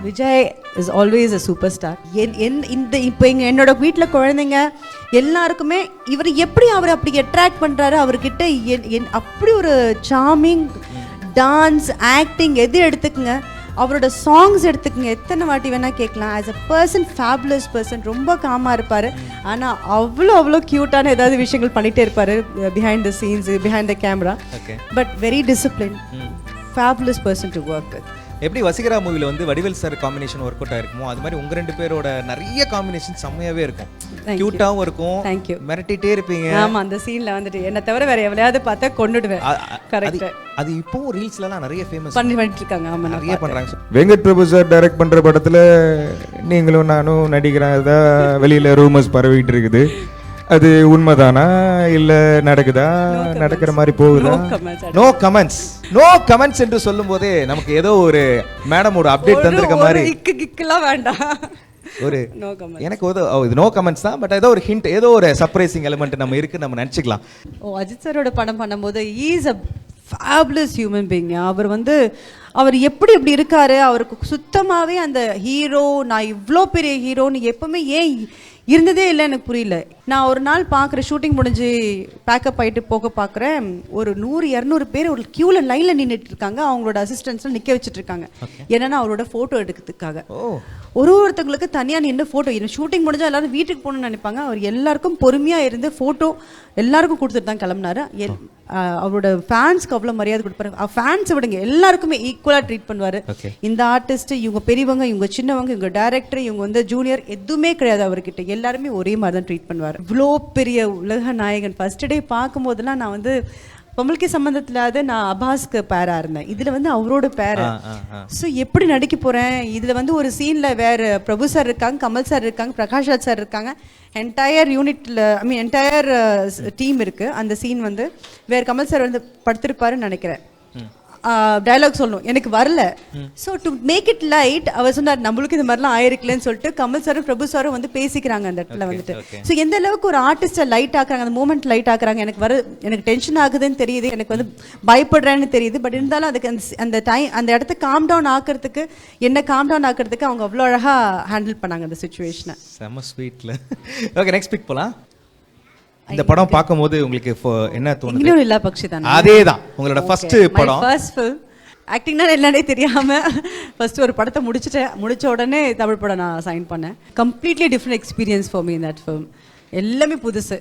Vijay is always a super star. இந்த இப்போ என்னோட வீட்டில் குழந்தைங்க எல்லாருக்குமே இவர் எப்படி அவர் அப்படி அட்ராக்ட் பண்ணுறாரு, அவர்கிட்ட அப்படி ஒரு சார்மிங் டான்ஸ் ஆக்டிங் எது எடுத்துக்குங்க, அவரோட சாங்ஸ் எடுத்துக்கங்க, எத்தனை வாட்டி வேணால் கேட்கலாம். As a person fabulous person, ரொம்ப காமாக இருப்பார். ஆனால் அவ்வளோ க்யூட்டான ஏதாவது விஷயங்கள் பண்ணிகிட்டே இருப்பார் behind the scenes, behind the camera. But very discipline, fabulous person to work with. எப்படி வசீகரா மூவில வந்து Vadivel sir combination work out ஆயிருக்குமோ அது மாதிரி உங்க ரெண்டு பேரோட நிறைய காம்பினேஷன் செம்மையாவே இருக்கும். கியூட்டாவும் இருக்கும், மிரட்டிட்டே இருப்பீங்க. ஆமா, அந்த சீன்ல வந்துட்டு என்ன தவிர வேற எவளையாவது பார்த்தா கொன்னுடுவேன். கரெக்ட். அது இப்போ ரீல்ஸ்ல எல்லாம் நிறைய ஃபேமஸ் பண்ணிட்டு இருக்காங்க. ஆமா, நிறைய பண்றாங்க. வெங்கட் பிரபு சார் டைரக்ட் பண்ற படத்துல நீங்களும் நானும் நடிக்கிறதா வெளியில ரூமர்ஸ் பரவிட்டு இருக்குது. அது உண்மைதானா இல்ல நடக்குதா, நடக்கிற மாதிரி போகுதா? நோ கமெண்ட்ஸ், நோ கமெண்ட்ஸ் என்று சொல்லும் போதே நமக்கு ஏதோ ஒரு மேடமோட அப்டேட் தந்திருக்க மாதிரி. கிக்கெல்லாம் வேண்டாம், ஒரு எனக்கு இது நோ கமெண்ட்ஸ் தான். பட் ஏதோ ஒரு ஹிண்ட், ஏதோ ஒரு சர்ப்ரைசிங் எலிமெண்ட் நம்ம இருக்கு, நம்ம நினைச்சுக்கலாம். அஜித் சாரோட படம் பண்ணும்போது is a fabulous human being. அவர் எப்படி இப்படி இருக்காரு, அவருக்கு சுத்தமாகவே அந்த ஹீரோ, நான் இவ்வளோ பெரிய ஹீரோன்னு எப்பவுமே ஏன் இருந்ததே இல்லை எனக்கு புரியல. நான் ஒரு நாள் பார்க்குறேன், ஷூட்டிங் முடிஞ்சு பேக்கப் ஆகிட்டு போக பார்க்குறேன், ஒரு 100-200 பேர் ஒரு க்யூவில் லைனில் நின்றுட்டு இருக்காங்க. அவங்களோட அசிஸ்டன்ஸில் நிற்க வச்சுட்டு இருக்காங்க. என்னன்னா அவரோட ஃபோட்டோ எடுக்கிறதுக்காக. ஒருத்தங்களுக்கு தனியாக நின்று ஃபோட்டோ, ஷூட்டிங் முடிஞ்சால் எல்லாரும் வீட்டுக்கு போகணும்னு நினைப்பாங்க. அவர் எல்லாருக்கும் பொறுமையாக இருந்து ஃபோட்டோ எல்லாருக்கும் கொடுத்துட்டு தான் கிளம்புனாரு. அவரோட ஃபேன்ஸ்க்கு அவ்வளோ மரியாதை கொடுப்பாரு. ஃபேன்ஸை விடுங்க, எல்லாருக்குமே ஈக்குவலாக ட்ரீட் பண்ணுவார். இந்த ஆர்டிஸ்ட், இவங்க பெரியவங்க, இவங்க சின்னவங்க, இவங்க டைரக்டர், இவங்க வந்து ஜூனியர், எதுவுமே கிடையாது அவர்கிட்ட. எல்லாருமே ஒரே மாதிரி தான் ட்ரீட் பண்ணுவார். இவ்வளோ பெரிய உலக நாயகன் ஃபர்ஸ்ட் டே பார்க்கும்போதெல்லாம் நான் வந்து பொம்பளுக்கு சம்மந்தத்தில் நான் அபாஸ்க்கு பேராக இருந்தேன். இதில் வந்து அவரோட பேர். ஸோ எப்படி நடிக்க போகிறேன், இதில் வந்து ஒரு சீனில் வேறு பிரபு சார் இருக்காங்க, கமல் சார் இருக்காங்க, பிரகாஷ் ராஜ் சார் இருக்காங்க, என்டையர் யூனிட்டில் என்டையர் டீம் இருக்குது. அந்த சீன் வந்து வேறு கமல் சார் வந்து படுத்திருப்பாருன்னு நினைக்கிறேன். டயலாக் சொல்லணும், எனக்கு வரல. So to make it light, அவர் சொன்னார் நம்மளுக்கு இந்த மாதிரிலாம் ஆயிருக்கலன்னு சொல்லிட்டு கமல் சாரும் பிரபு சாரும் வந்து பேசிக்கிறாங்க அந்த இடத்துல வந்துட்டு. ஸோ எந்த அளவுக்கு ஒரு ஆர்டிஸ்டை லைட் ஆக்குறாங்க, அந்த மூமெண்ட் லைட் ஆக்குறாங்க. எனக்கு டென்ஷன் ஆகுதுன்னு தெரியுது, எனக்கு வந்து பயப்படுறேன்னு தெரியுது. பட் இருந்தாலும் அதுக்கு அந்த டைம், அந்த இடத்த காம் டவுன் ஆக்கிறதுக்கு, என்ன காம் டவுன் ஆக்கிறதுக்கு அவங்க அவ்வளோ அழகாக ஹேண்டில் பண்ணாங்க அந்த சுச்சுவேஷனை. செம ஸ்வீட்ல. ஓகே, நெக்ஸ்ட் பிக் போலாம். இந்த படம் பார்க்கும்போது உங்களுக்கு என்ன தோணுது? இன்னும் இல்ல பக்ஷி தான். அதேதான் உங்களோட ஃபர்ஸ்ட் படம். First film. ஆக்டிங்னா என்னன்னே தெரியாம ஃபர்ஸ்ட் ஒரு படத்தை முடிச்ச உடனே தமிழ் படம் நான் சைன் பண்ணேன். Completely different experience for me in that film. எல்லாமே புதுசு.